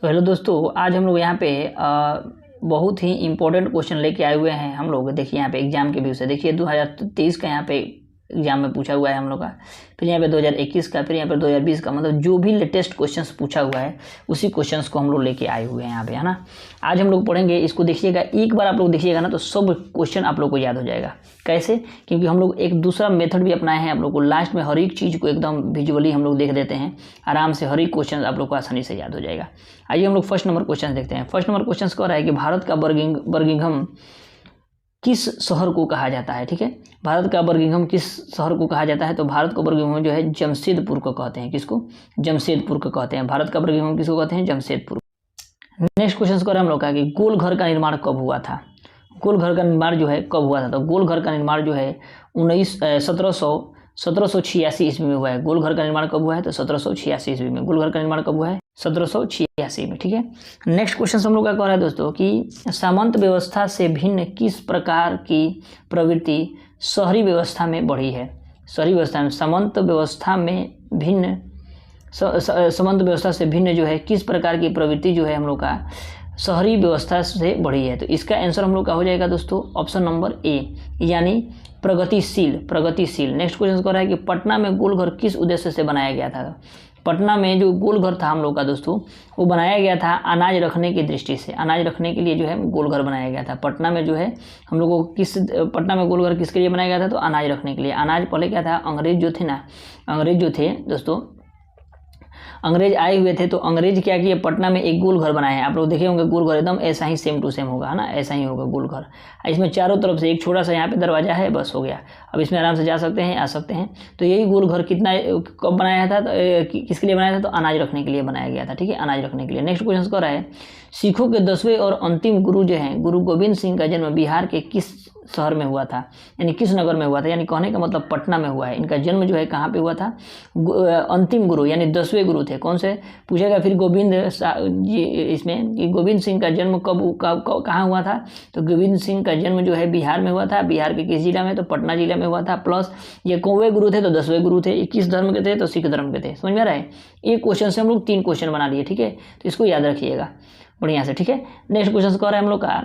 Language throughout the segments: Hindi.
तो हेलो दोस्तों, आज हम लोग यहाँ पे बहुत ही इम्पोर्टेंट क्वेश्चन लेके आए हुए हैं हम लोग। देखिए यहाँ पे एग्जाम के व्यू से देखिए 2023 का यहाँ पे एग्जाम में पूछा हुआ है हम लोग का, फिर यहाँ पे 2021 का, फिर यहाँ पे 2020 का, मतलब जो भी लेटेस्ट क्वेश्चंस पूछा हुआ है उसी क्वेश्चंस को हम लोग लेके आए हुए हैं यहाँ पे, है ना। आज हम लोग पढ़ेंगे इसको। देखिएगा, एक बार आप लोग देखिएगा ना तो सब क्वेश्चन आप लोग को याद हो जाएगा। कैसे? क्योंकि हम लोग एक दूसरा मेथड भी अपनाए हैं। आप लोग को लास्ट में हर एक चीज़ को एकदम विजुअली हम लोग देख देते हैं, आराम से हर एक क्वेश्चन आप लोग को आसानी से याद हो जाएगा। आइए हम लोग फर्स्ट नंबर क्वेश्चन देखते हैं। फर्स्ट नंबर क्वेश्चन कह रहा है कि भारत का बर्मिंघम किस शहर को कहा जाता है। ठीक है, भारत का बर्मिंघम किस शहर को कहा जाता है? तो भारत का बर्मिंघम जो है जमशेदपुर को कहते हैं। किसको? जमशेदपुर को कहते हैं। भारत का बर्मिंघम किसको कहते हैं? जमशेदपुर। नेक्स्ट क्वेश्चन कर हम लोग का कि गोल घर का निर्माण कब हुआ था? गोल घर का निर्माण जो है कब हुआ था? तो गोल घर का निर्माण जो है 1786 ईस्वी में हुआ है। गोल घर का निर्माण कब हुआ है? तो 1786 ईस्वी में। गोल घर का निर्माण कब हुआ है? 1786 में। ठीक है, नेक्स्ट क्वेश्चन हम लोग का कह रहा है दोस्तों कि सामंत व्यवस्था से भिन्न किस प्रकार की प्रवृत्ति शहरी व्यवस्था में बढ़ी है? शहरी व्यवस्था में सामंत व्यवस्था में भिन्न सामंत व्यवस्था से भिन्न जो है किस प्रकार की प्रवृत्ति जो है हम लोग का शहरी व्यवस्था से बढ़ी है? तो इसका आंसर हम लोग का हो जाएगा दोस्तों ऑप्शन नंबर ए, यानी प्रगतिशील। प्रगतिशील। नेक्स्ट क्वेश्चन कह रहा है कि पटना में गोलघर किस उद्देश्य से बनाया गया था? पटना में जो गोलघर था हम लोग का दोस्तों, वो बनाया गया था अनाज रखने की दृष्टि से। अनाज रखने के लिए जो है गोलघर बनाया गया था। पटना में जो है हम लोग को पटना में गोलघर किसके लिए बनाया गया था? तो अनाज रखने के लिए। अनाज पहले क्या था, अंग्रेज जो थे ना, अंग्रेज जो थे दोस्तों, अंग्रेज आए हुए थे तो अंग्रेज क्या किए, पटना में एक गोल घर बनाए हैं। आप लोग देखे होंगे गोल घर एकदम ऐसा ही सेम टू सेम होगा, है ना, ऐसा ही होगा गोल घर। इसमें चारों तरफ से एक छोटा सा यहाँ पे दरवाजा है, बस हो गया। अब इसमें आराम से जा सकते हैं, आ सकते हैं। तो यही गोल घर कितना कब बनाया था? तो किसके लिए बनाया था? तो अनाज रखने के लिए बनाया गया था। ठीक है, अनाज रखने के लिए। नेक्स्ट क्वेश्चन कह रहा है सिखों के 10वें और अंतिम गुरु जो हैं गुरु गोविंद सिंह का जन्म बिहार के किस शहर में हुआ था, यानी किस नगर में हुआ था? यानी कहने का मतलब पटना में हुआ है। इनका जन्म जो है कहाँ पे हुआ था? अंतिम गुरु यानी 10वें गुरु थे। कौन से पूछेगा फिर गोविंद जी इसमें कि गोविंद सिंह का जन्म कहाँ हुआ था? तो गोविंद सिंह का जन्म जो है बिहार में हुआ था। बिहार के किस जिला में? तो पटना जिला में हुआ था। प्लस ये कौवे गुरु थे तो 10वें गुरु थे। ये किस धर्म के थे? तो सिख धर्म के थे। समझ में आ रहा है? एक क्वेश्चन से हम लोग 3 क्वेश्चन बना लिए। ठीक है, तो इसको याद रखिएगा बढ़िया से। ठीक है, नेक्स्ट क्वेश्चन कह रहा है हम लोग का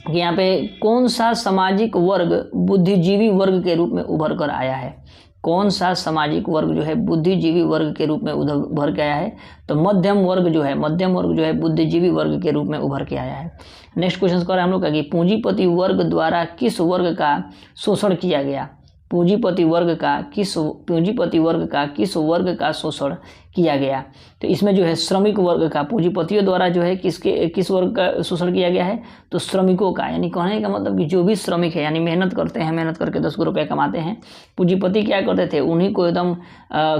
कि यहाँ पे कौन सा सामाजिक वर्ग बुद्धिजीवी वर्ग के रूप में उभर कर आया है? कौन सा सामाजिक वर्ग जो है बुद्धिजीवी वर्ग के रूप में उभर के आया है? तो मध्यम वर्ग जो है, मध्यम वर्ग जो है बुद्धिजीवी वर्ग के रूप में उभर के आया है। नेक्स्ट क्वेश्चन कर रहे हैं हम लोग का कि पूंजीपति वर्ग द्वारा किस वर्ग का शोषण किया गया? पूंजीपति वर्ग का किस वर्ग का शोषण किया गया? तो इसमें जो है श्रमिक वर्ग का, पूंजीपतियों द्वारा जो है किस वर्ग का शोषण किया गया है? तो श्रमिकों का। यानी कहने का मतलब कि जो भी श्रमिक है, यानी मेहनत करते हैं, मेहनत करके 10 रुपये कमाते हैं, पूंजीपति क्या करते थे? उन्हीं को एकदम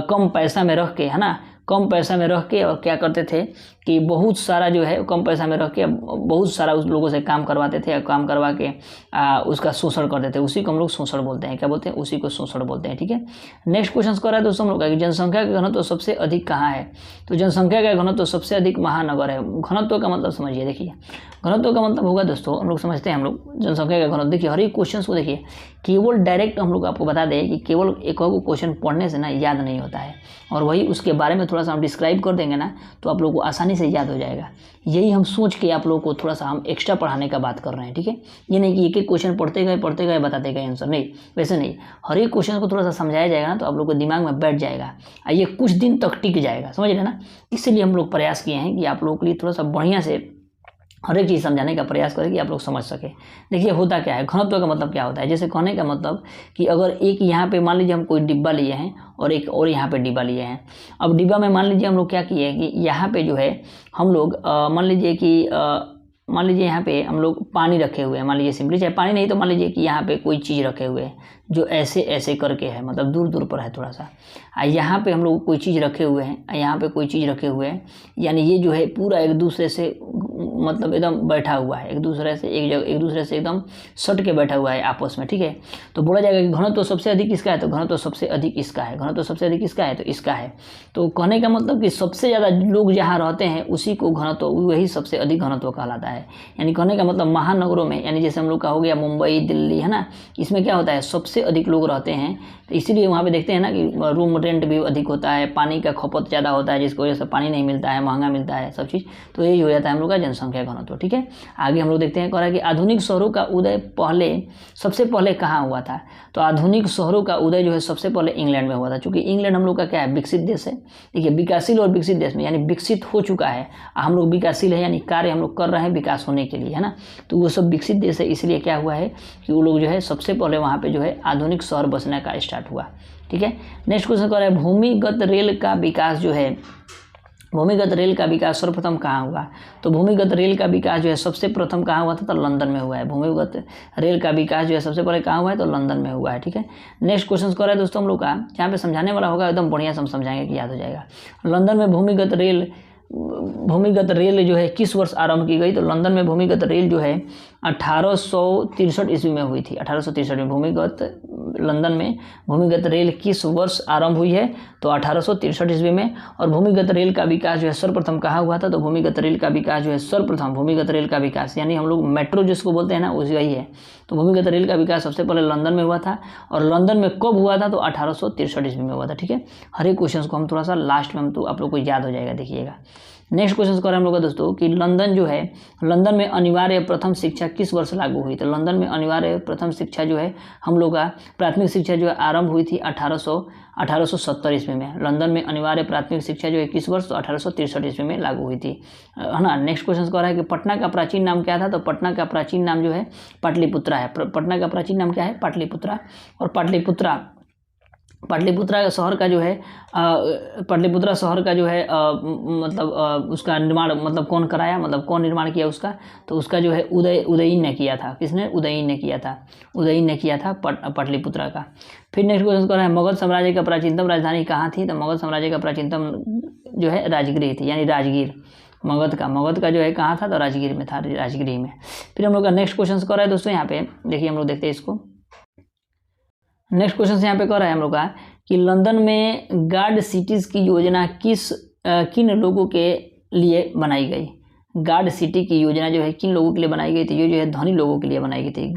कम पैसा में रख के, है ना, कम पैसा में रख के और क्या करते थे कि बहुत सारा जो है कम पैसा में रख के बहुत सारा उस लोगों से काम करवाते थे और काम करवा के उसका शोषण करते थे। उसी को हम लोग शोषण बोलते हैं। क्या बोलते हैं? उसी को शोषण बोलते हैं। ठीक है, नेक्स्ट क्वेश्चन कर रहा है दोस्तों हम लोग का कि जनसंख्या का घनत्व सबसे अधिक कहाँ है? तो जनसंख्या का घनत्व सबसे अधिक महानगर है। घनत्व का मतलब समझिए। देखिए, घनत्व का मतलब होगा दोस्तों, हम लोग समझते हैं हम लोग जनसंख्या का घनत्व। देखिए हर एक क्वेश्चन को देखिए, केवल डायरेक्ट हम लोग आपको बता दें कि केवल एक क्वेश्चन पढ़ने से ना याद नहीं होता है, और वही उसके बारे में थोड़ा सा हम डिस्क्राइब कर देंगे ना तो आप लोगों को आसानी से याद हो जाएगा। यही हम सोच के आप लोगों को थोड़ा सा हम एक्स्ट्रा पढ़ाने का बात कर रहे हैं। ठीक है, ये नहीं कि एक एक क्वेश्चन पढ़ते गए बताते गए आंसर, नहीं, वैसे नहीं। हर एक क्वेश्चन को थोड़ा सा समझाया जाएगा ना तो आप लोग को दिमाग में बैठ जाएगा, ये कुछ दिन तक टिक जाएगा। समझ रहे ना? इसलिए हम लोग प्रयास किए हैं कि आप लोगों के लिए थोड़ा सा बढ़िया से हर एक चीज़ समझाने का प्रयास करें कि आप लोग समझ सके। देखिए होता क्या है, घनत्व का मतलब क्या होता है? जैसे कहने का मतलब कि अगर एक यहाँ पे मान लीजिए हम कोई डिब्बा लिए हैं और एक और यहाँ पे डिब्बा लिए हैं। अब डिब्बा में मान लीजिए हम लोग क्या किए कि यहाँ पे जो है हम लोग मान लीजिए यहाँ पे हम लोग पानी रखे हुए हैं। मान लीजिए सिंपली, चाहे पानी नहीं तो मान लीजिए कि यहाँ पे कोई चीज़ रखे हुए हैं जो ऐसे ऐसे करके है, मतलब दूर दूर पर है थोड़ा सा। यहाँ पे हम लोग कोई चीज़ रखे हुए हैं, यहाँ पे कोई चीज़ रखे हुए हैं, यानी ये जो है पूरा एक दूसरे से मतलब एकदम बैठा हुआ है, एक दूसरे से एकदम सट के बैठा हुआ है आपस में, ठीक है। तो बोला जाएगा कि घनत्व सबसे अधिक किसका है, तो घनत्व सबसे अधिक इसका है, घनत्व सबसे अधिक किसका है, तो इसका है। तो कहने का मतलब कि सबसे ज़्यादा लोग जहाँ रहते हैं उसी को घनत्व, वही सबसे अधिक घनत्व कहलाता है। यानी कहने का मतलब महानगरों में, यानी जैसे हम लोग का हो गया मुंबई, दिल्ली, है ना, इसमें क्या होता है, सबसे अधिक लोग रहते हैं, तो इसीलिए वहाँ पे देखते हैं ना कि रूम रेंट भी अधिक होता है, पानी का खपत ज़्यादा होता है, जिसकी वजह से पानी नहीं मिलता है, महंगा मिलता है सब चीज़। तो यही हो जाता है हम लोग का जनसंख्या घनत्व, ठीक है। आगे हम लोग देखते हैं, कह रहा है कि आधुनिक शहरों का उदय सबसे पहले कहाँ हुआ था। तो आधुनिक शहरों का उदय जो है सबसे पहले इंग्लैंड में हुआ था, क्योंकि इंग्लैंड हम लोग का क्या है, विकसित देश है। देखिए, विकासशील और विकसित देश में, यानी विकसित हो चुका है, हम लोग विकासशील है, यानी कार्य हम लोग कर रहे हैं विकास होने के लिए, है ना। तो वो सब विकसित देश है, इसलिए क्या हुआ है कि वो लोग जो है सबसे पहले वहाँ पे जो है आधुनिक शहर बसने का स्टार्ट हुआ, ठीक है। नेक्स्ट क्वेश्चन कर रहा है, भूमिगत रेल का विकास जो है, भूमिगत रेल का विकास सर्वप्रथम कहाँ हुआ। तो भूमिगत रेल का विकास जो है सबसे प्रथम कहाँ हुआ था, तो लंदन में हुआ है। भूमिगत रेल का विकास जो है सबसे पहले कहाँ हुआ है, तो लंदन में हुआ है, ठीक है। नेक्स्ट क्वेश्चन कर रहा है दोस्तों हम लोग का, जहाँ पे समझाने वाला होगा एकदम बढ़िया से हम समझाएंगे कि याद हो जाएगा। लंदन में भूमिगत रेल जो है किस वर्ष आरंभ की गई। तो लंदन में भूमिगत रेल जो है 1863 ईस्वी में हुई थी। 1863 में लंदन में भूमिगत रेल किस वर्ष आरंभ हुई है, तो 1863 ईस्वी में। और भूमिगत रेल का विकास जो है सर्वप्रथम कहाँ हुआ था, तो भूमिगत रेल का विकास जो है सर्वप्रथम, भूमिगत रेल का विकास यानी हम लोग मेट्रो जिसको बोलते हैं ना, उसी वही है। तो भूमिगत रेल का विकास सबसे पहले लंदन में हुआ था, और लंदन में कब हुआ था, तो 1863 ईस्वी में हुआ था, ठीक है। हर एक क्वेश्चन को हम थोड़ा सा लास्ट में हम तो आप लोग को याद हो जाएगा, देखिएगा। नेक्स्ट क्वेश्चन कर हम लोग का दोस्तों कि लंदन में अनिवार्य प्रथम शिक्षा किस वर्ष लागू हुई। तो लंदन में अनिवार्य प्रथम शिक्षा जो है हम लोग का प्राथमिक शिक्षा जो है आरंभ हुई थी 1870 ईस्वी में। लंदन में अनिवार्य प्राथमिक शिक्षा जो है किस वर्ष, तो 1863 ईस्वी में लागू हुई थी, है ना। नेक्स्ट क्वेश्चन कह रहा है कि पटना का प्राचीन नाम क्या था। तो पटना का प्राचीन नाम जो है पाटलिपुत्रा है। पटना का प्राचीन नाम क्या है, पाटलिपुत्रा। और पाटलिपुत्रा शहर का जो है मतलब उसका निर्माण मतलब कौन कराया, मतलब कौन निर्माण किया उसका, तो उसका जो है उदयीन ने किया था। किसने, उदयीन ने किया था पाटलिपुत्रा का। फिर नेक्स्ट क्वेश्चन कर रहा है, मगध साम्राज्य का प्राचीनतम राजधानी कहाँ थी। तो मगध साम्राज्य का प्राचीनतम जो है राजगृह थी, यानी राजगीर। मगध का जो है कहाँ था, तो राजगीर में था, राजगृह में। फिर हम लोग का नेक्स्ट क्वेश्चन कर रहा है दोस्तों, यहाँ पे देखिए हम लोग देखते हैं इसको। नेक्स्ट क्वेश्चन यहाँ पे कह रहा है हम लोग का कि लंदन में गार्ड सिटीज़ की योजना किन लोगों के लिए बनाई गई। गार्ड सिटी की योजना जो है किन लोगों के लिए बनाई गई थी, ये जो है धनी लोगों के लिए बनाई गई थी।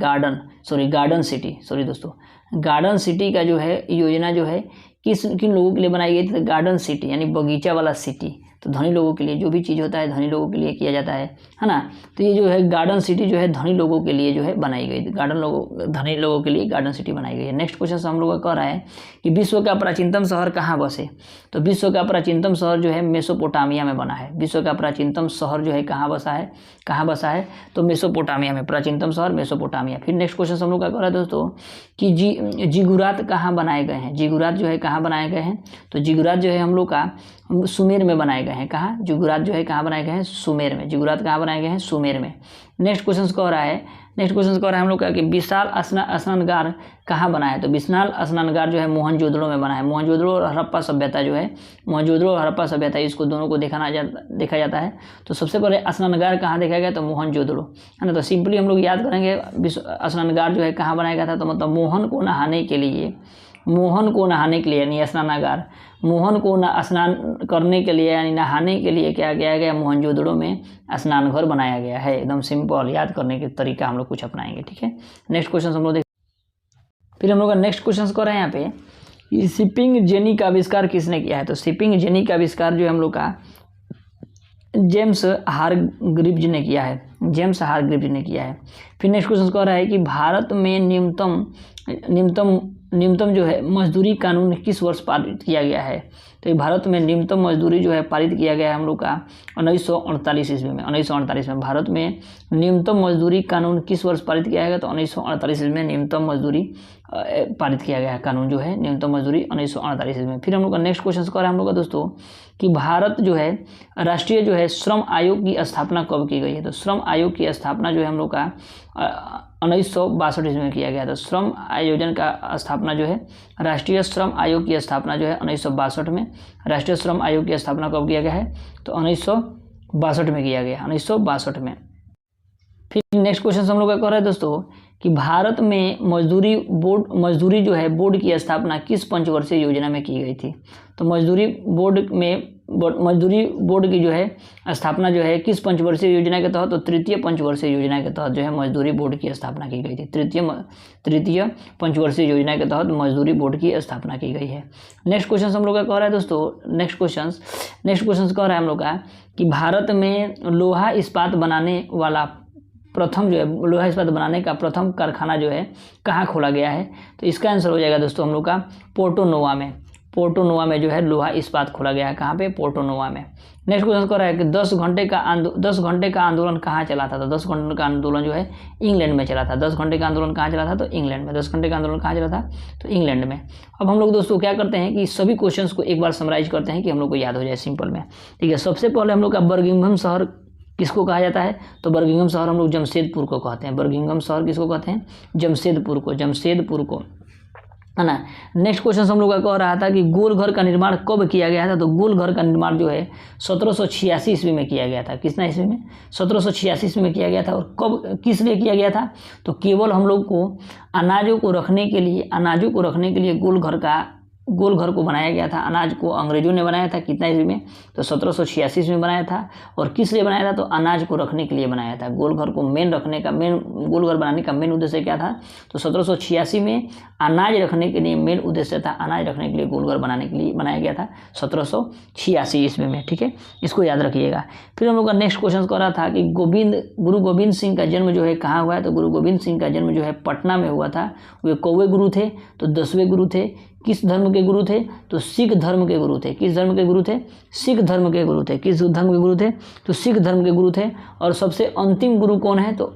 गार्डन सिटी का जो है योजना जो है किन लोगों के लिए बनाई गई थी। गार्डन सिटी यानी बगीचा वाला सिटी, तो धनी लोगों के लिए, जो भी चीज़ होता है धनी लोगों के लिए किया जाता है ना। तो ये जो है गार्डन सिटी जो है धनी लोगों के लिए जो है बनाई गई, धनी लोगों के लिए गार्डन सिटी बनाई गई है। नेक्स्ट क्वेश्चन हम लोग का कह रहा है कि विश्व का प्राचीनतम शहर कहाँ बसे। तो विश्व का प्राचीनतम शहर जो है मेसोपोटामिया में बना है। विश्व का प्राचीनतम शहर जो है कहाँ बसा है, तो मेसोपोटामिया में, प्राचीनतम शहर मेसोपोटामिया। फिर नेक्स्ट क्वेश्चन हम लोग का कह रहा है दोस्तों कि जिगुरात कहाँ बनाए गए हैं। जिगुरात जो है कहाँ बनाए गए हैं, तो जिगुरात जो है हम लोग का सुमेर में बनाए गए हैं। कहाँ, जिगुरात जो है कहाँ बनाए गए हैं, सुमेर में। जिगुरात कहाँ बनाए गए हैं, सुमेर में। नेक्स्ट क्वेश्चन कह रहा है हम लोग का कि विशाल स्नानगार कहाँ बना है। तो विशाल स्नानगार जो है मोहनजोदड़ो में बना है। मोहनजोदड़ो और हड़प्पा सभ्यता जो है, मोहनजोदड़ो और हड़प्पा सभ्यता, इसको दोनों को देखा जाता है। तो सबसे पहले स्नानगार कहाँ देखा गया, तो मोहनजोदड़ो, है ना। तो सिंपली हम लोग याद करेंगे स्नानगार जो है कहाँ बनाया गया था, तो मतलब मोहन को नहाने के लिए यानी स्नानागार, मोहन को स्नान करने के लिए यानी नहाने के लिए क्या किया गया, मोहनजोदड़ो में स्नान घर बनाया गया है। एकदम सिंपल याद करने के तरीका हम लोग कुछ अपनाएंगे, ठीक है। नेक्स्ट क्वेश्चन हम लोग फिर हम लोग का नेक्स्ट क्वेश्चन कर रहे हैं यहाँ पे, शिपिंग जेनी का आविष्कार किसने किया है। तो शिपिंग जेनी का आविष्कार जो है हम लोग का जेम्स हारग्रीव्ज ने किया है। फिर नेक्स्ट क्वेश्चन कह रहा है कि भारत में न्यूनतम जो है मजदूरी कानून किस वर्ष पारित किया गया है। तो भारत में न्यूनतम मजदूरी जो है पारित किया गया है हम लोग का 1948 ईस्वी में। 1948 में भारत में न्यूनतम मजदूरी कानून किस वर्ष पारित किया गया, तो 1948 ईस्वी में न्यूनतम मजदूरी पारित किया गया है कानून जो है, न्यूनतम मजदूरी 1948 ईस्वी में। फिर हम लोग का नेक्स्ट क्वेश्चन कर रहा है हम लोग का दोस्तों कि भारत जो है राष्ट्रीय जो है श्रम आयोग की स्थापना कब की गई है। तो श्रम आयोग की स्थापना जो है हम लोग का 1962 ईस्वी में किया गया था। श्रम आयोजन का स्थापना जो है, राष्ट्रीय श्रम आयोग की स्थापना जो है 1962 में। राष्ट्रीय श्रम आयोग की स्थापना कब किया गया है, तो 1962 1962 में किया गया, 1962 में। फिर नेक्स्ट क्वेश्चन हम लोग का कह रहे हैं दोस्तों कि भारत में मजदूरी जो है बोर्ड की स्थापना किस पंचवर्षीय योजना में की गई थी। तो मजदूरी बोर्ड की जो है स्थापना जो है किस पंचवर्षीय योजना के तहत, तो तृतीय पंचवर्षीय योजना के तहत जो है मजदूरी बोर्ड की स्थापना की गई थी। तृतीय पंचवर्षीय योजना के तहत मजदूरी बोर्ड की स्थापना की गई है। नेक्स्ट क्वेश्चन हम लोग का कह रहा है दोस्तों, नेक्स्ट क्वेश्चन कह रहा है हम लोग का कि भारत में लोहा इस्पात बनाने वाला प्रथम जो है लोहा इस्पात बनाने का प्रथम कारखाना जो है कहाँ खोला गया है। तो इसका आंसर हो जाएगा दोस्तों हम लोग का पोर्टो नोवा में जो है लोहा इस्पात खोला गया है। कहाँ पे? पोर्टो नोवा में। नेक्स्ट क्वेश्चन कर रहा है कि 10 घंटे का आंदोलन कहाँ चला था। तो 10 घंटे का आंदोलन जो है इंग्लैंड में चला था। 10 घंटे का आंदोलन कहाँ चला था? तो इंग्लैंड में। 10 घंटे का आंदोलन कहाँ चला था? तो इंग्लैंड में। अब हम लोग दोस्तों क्या करते हैं कि सभी क्वेश्चंस को एक बार समराइज करते हैं कि हम लोग को याद हो जाए सिंपल में। ठीक है, सबसे पहले हम लोग का बर्मिंघम शहर किसको कहा जाता है? तो बर्मिंघम शहर हम लोग जमशेदपुर को कहते हैं। बर्मिंघम शहर किसको कहते हैं? जमशेदपुर को, है ना। नेक्स्ट क्वेश्चन हम लोग का कह रहा था कि गोल घर का निर्माण कब किया गया था। तो गोल घर का निर्माण जो है 1786 ईस्वी में किया गया था। किसना ईस्वी में? 1786 ईस्वी में किया गया था। और कब, किस लिए किया गया था? तो केवल हम लोग को अनाजों को रखने के लिए गोल घर को बनाया गया था। अनाज को अंग्रेजों ने बनाया था। कितना ईस्वी में? तो 1786 में बनाया था। और किस लिए बनाया था? तो अनाज को रखने के लिए बनाया था। गोल घर को गोल घर बनाने का मेन उद्देश्य क्या था? तो 1786 में अनाज रखने के लिए मेन उद्देश्य था। अनाज रखने के लिए गोल घर बनाने के लिए बनाया गया था 1786 ईस्वी में। ठीक है, इसको याद रखिएगा। फिर हम लोग का नेक्स्ट क्वेश्चन कर रहा था कि गुरु गोविंद सिंह का जन्म जो है कहाँ हुआ है। तो गुरु गोविंद सिंह का जन्म जो है पटना में हुआ था। वे कौवे गुरु थे, तो 10वें गुरु थे। किस धर्म के गुरु थे? तो सिख धर्म के गुरु थे। किस धर्म के गुरु थे? सिख धर्म के गुरु थे। किस धर्म के गुरु थे? तो सिख धर्म के गुरु थे। और सबसे अंतिम गुरु कौन है? तो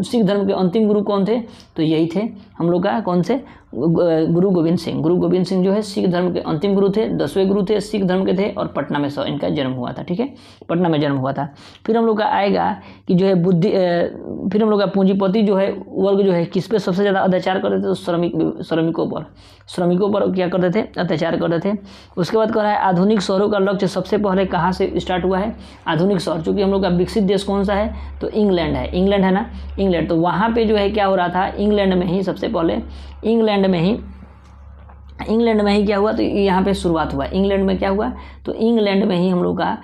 सिख धर्म के अंतिम गुरु कौन थे? तो यही थे हम लोग का, कौन से? गुरु गोविंद सिंह। गुरु गोविंद सिंह जो है सिख धर्म के अंतिम गुरु थे, 10वें गुरु थे, सिख धर्म के थे। और पटना में इनका जन्म हुआ था। ठीक है, पटना में जन्म हुआ था। फिर हम लोग का आएगा कि जो है फिर हम लोग का पूंजीपति जो है वर्ग जो है किस पे सबसे ज़्यादा अत्याचार करते थे? तो श्रमिकों पर क्या करते थे? अत्याचार करते थे। उसके बाद कह रहा है आधुनिक शहरों का लक्ष्य सबसे पहले कहाँ से स्टार्ट हुआ है? आधुनिक शहर, चूँकि हम लोग का विकसित देश कौन सा है? तो इंग्लैंड है ना, इंग्लैंड। तो वहाँ पे जो है क्या हो रहा था? इंग्लैंड में ही सबसे पहले इंग्लैंड में ही क्या हुआ? तो यहाँ पे शुरुआत हुआ। इंग्लैंड में क्या हुआ? तो इंग्लैंड में ही हम लोग का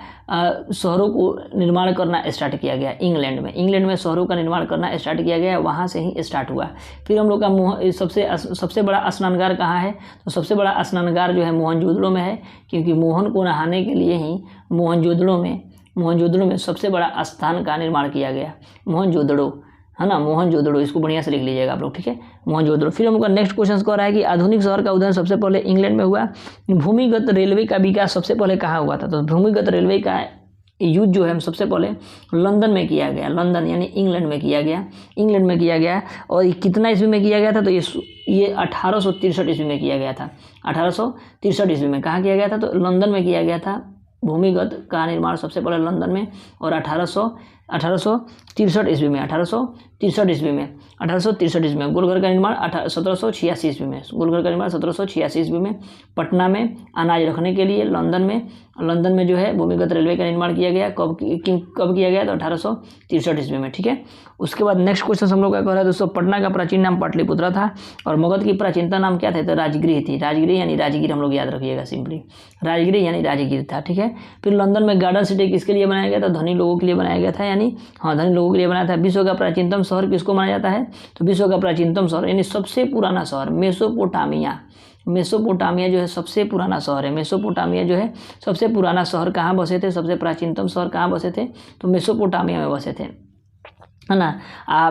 शहरों को निर्माण करना स्टार्ट किया गया। इंग्लैंड में शहरों का निर्माण करना स्टार्ट किया गया, वहाँ से ही स्टार्ट हुआ। फिर हम लोग का सबसे बड़ा स्नानगार कहाँ है? तो सबसे बड़ा स्नानगार जो है मोहनजोदड़ो में है, क्योंकि मोहन को नहाने के लिए ही मोहनजोदड़ो में सबसे बड़ा स्थान का निर्माण किया गया। मोहनजोदड़ो, है ना, मोहनजोदड़ो, इसको बढ़िया से लिख लीजिएगा आप लोग। ठीक है, मोहनजोदड़ो। फिर हम लोग का नेक्स्ट क्वेश्चन कह रहा है कि आधुनिक शहर का उदय सबसे पहले इंग्लैंड में हुआ। भूमिगत रेलवे का विकास सबसे पहले कहाँ हुआ था? तो भूमिगत रेलवे का यूज जो है सबसे पहले लंदन में किया गया। लंदन यानी इंग्लैंड में किया गया। और ये कितना ईस्वी में किया गया था? तो ये 1863 ईस्वी में किया गया था। 1863 ईस्वी में कहाँ किया गया था? तो लंदन में किया गया था। भूमिगत का निर्माण सबसे पहले लंदन में, और 1863 ईस्वी में 1863 ईस्वी में। गोलघर का निर्माण 1786 ईस्वी में। गोलघर का निर्माण 1786 ईस्वी में। पटना में अनाज रखने के लिए लंदन में जो है भूमिगत रेलवे का निर्माण किया गया। कब किया गया? तो 1863 ईस्वी में। ठीक है, उसके बाद नेक्स्ट क्वेश्चन हम लोग का कह रहा है दोस्तों, पटना का प्राचीन नाम पाटलिपुत्रा था और मगध की प्राचीनता नाम क्या था? तो राजगिरी थी। राजगिरी यानी राजगीर, हम लोग याद रखिएगा सिंपली, राजगिरी यानी राजगीर था। ठीक है, फिर लंदन में गार्डन सिटी किसके लिए बनाया गया था? धनी लोगों के लिए बनाया गया था, यानी धनी लोगों के लिए बनाया था। विश्व का प्राचीनतम शहर किसको माना जाता है? तो विश्व का प्राचीनतम शहर यानी सबसे पुराना शहर मेसोपोटामिया जो है सबसे पुराना शहर है। मेसोपोटामिया जो है सबसे पुराना शहर कहाँ बसे थे? सबसे प्राचीनतम शहर कहाँ बसे थे? तो मेसोपोटामिया में बसे थे, है ना।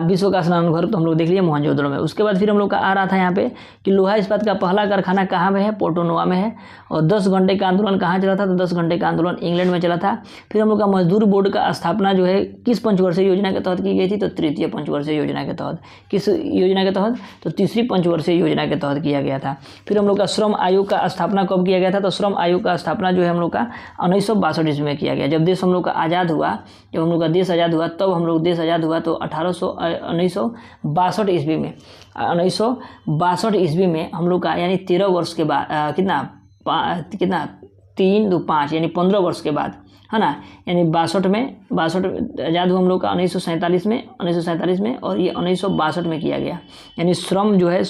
विश्व का स्नानघर तो हम लोग देख लिए मोहनजोदड़ो में। उसके बाद फिर हम लोग का आ रहा था यहाँ पे कि लोहा इस्पात का पहला कारखाना कहाँ में है? पोर्टो नोवा में है। और 10 घंटे का आंदोलन कहाँ चला था? तो 10 घंटे का आंदोलन इंग्लैंड में चला था। फिर हम लोग का मजदूर बोर्ड का स्थापना जो है किस पंचवर्षीय योजना के तहत की गई थी? तो तृतीय पंचवर्षीय योजना के तहत। किस योजना के तहत? तो तीसरी पंचवर्षीय योजना के तहत किया गया था। फिर हम लोग का श्रम आयोग का स्थापना कब किया गया था? तो श्रम आयोग का स्थापना जो है हम लोग का 1962 ईस्वी में किया गया। जब देश हम लोग का आज़ाद हुआ, तब हम लोग का देश आज़ाद हुआ तो 1962 ईस्वी में हम लोग का यानी 13 वर्ष के बाद कितना 3 2 5 यानी 15 वर्ष के बाद है ना। यानी 62 आज़ाद हुआ हम लोग का 1947 में और ये 1962 में किया गया। यानी श्रम जो है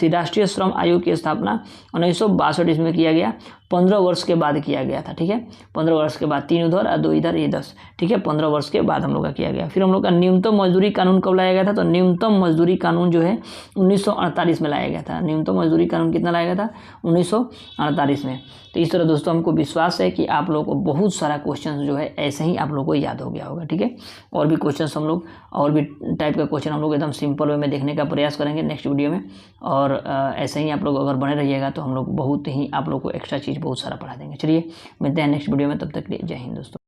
राष्ट्रीय श्रम आयोग की स्थापना 1962 ईस्वी में किया गया, 15 वर्ष के बाद किया गया था, ठीक है। 15 वर्ष के बाद, 3 उधर और 2 इधर, ये 10, ठीक है। 15 वर्ष के बाद हम लोग का किया गया। फिर हम लोग का न्यूनतम मजदूरी कानून कब लाया गया था? तो न्यूनतम मजदूरी कानून जो है 1948 में लाया गया था। न्यूनतम मजदूरी कानून कितना लाया गया था? 1948 में। तो इस तरह दोस्तों हमको विश्वास है कि आप लोगों को बहुत सारा क्वेश्चन जो है ऐसे ही आप लोगों को याद हो गया होगा, ठीक है। और भी क्वेश्चन हम लोग, और भी टाइप का क्वेश्चन हम लोग एकदम सिंपल वे में देखने का प्रयास करेंगे नेक्स्ट वीडियो में। और ऐसे ही आप लोग अगर बने रहिएगा तो हम लोग बहुत ही आप लोग को एक्स्ट्रा चीज़ बहुत सारा पढ़ा देंगे। चलिए मिलते हैं नेक्स्ट वीडियो में, तब तक के लिए जय हिंद दोस्तों।